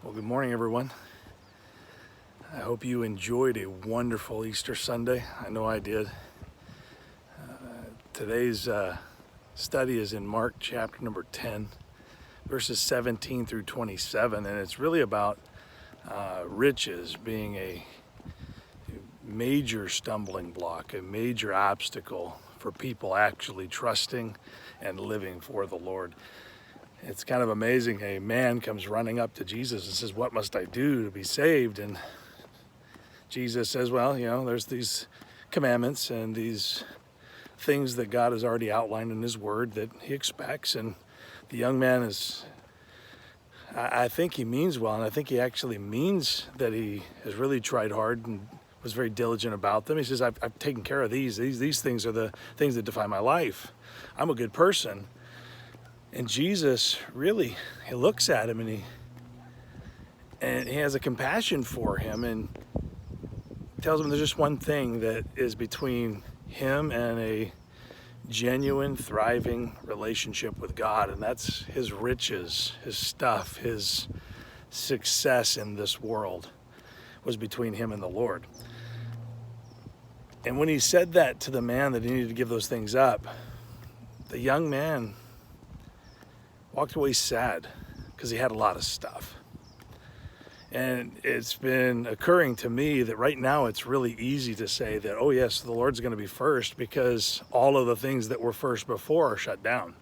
Well, good morning, everyone. I hope you enjoyed a wonderful Easter Sunday. I know I did. Today's study is in Mark chapter number 10, verses 17 through 27, and it's really about riches being a major stumbling block, a major obstacle for people actually trusting and living for the Lord. It's kind of amazing. A man comes running up to Jesus and says, "What must I do to be saved?" And Jesus says, well, there's these commandments and these things that God has already outlined in his word that he expects. And the young man I think he means well, and I think he actually means that he has really tried hard and was very diligent about them. He says, I've taken care of these things are the things that define my life. I'm a good person. And Jesus really, he looks at him and he has a compassion for him and tells him there's just one thing that is between him and a genuine, thriving relationship with God, and that's his riches, his stuff, his success in this world was between him and the Lord. And when he said that to the man that he needed to give those things up, the young man walked away sad because he had a lot of stuff. And it's been occurring to me that right now it's really easy to say that, oh yes, the Lord's going to be first, because all of the things that were first before are shut down.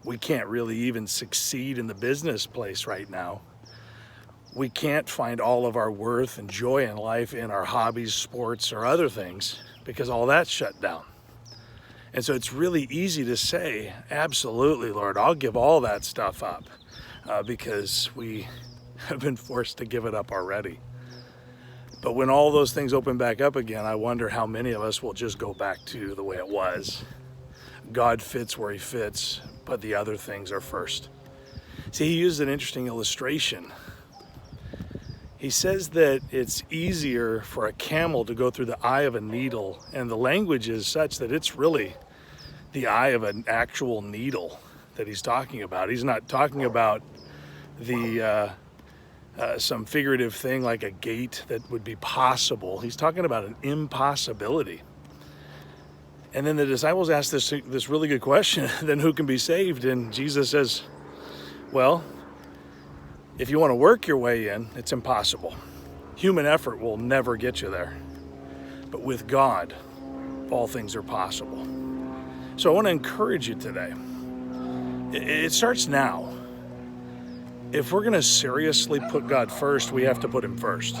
We can't really even succeed in the business place right now. We can't find all of our worth and joy in life in our hobbies, sports, or other things, because all that's shut down. And so it's really easy to say, absolutely, Lord, I'll give all that stuff up, because we have been forced to give it up already. But when all those things open back up again, I wonder how many of us will just go back to the way it was. God fits where he fits, but the other things are first. See, he used an interesting illustration. He says that it's easier for a camel to go through the eye of a needle, and the language is such that it's really the eye of an actual needle that he's talking about. He's not talking about some figurative thing like a gate that would be possible. He's talking about an impossibility. And then the disciples ask this really good question, then who can be saved? And Jesus says, well, if you want to work your way in, it's impossible. Human effort will never get you there. But with God, all things are possible. So I want to encourage you today. It starts now. If we're going to seriously put God first, we have to put him first.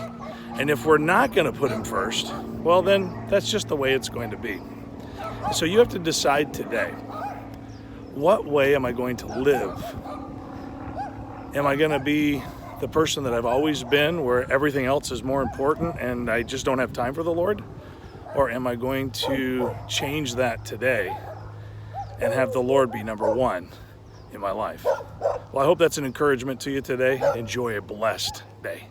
And if we're not going to put him first, well, then that's just the way it's going to be. So you have to decide today, what way am I going to live? Am I going to be the person that I've always been, where everything else is more important and I just don't have time for the Lord? Or am I going to change that today and have the Lord be number one in my life? Well, I hope that's an encouragement to you today. Enjoy a blessed day.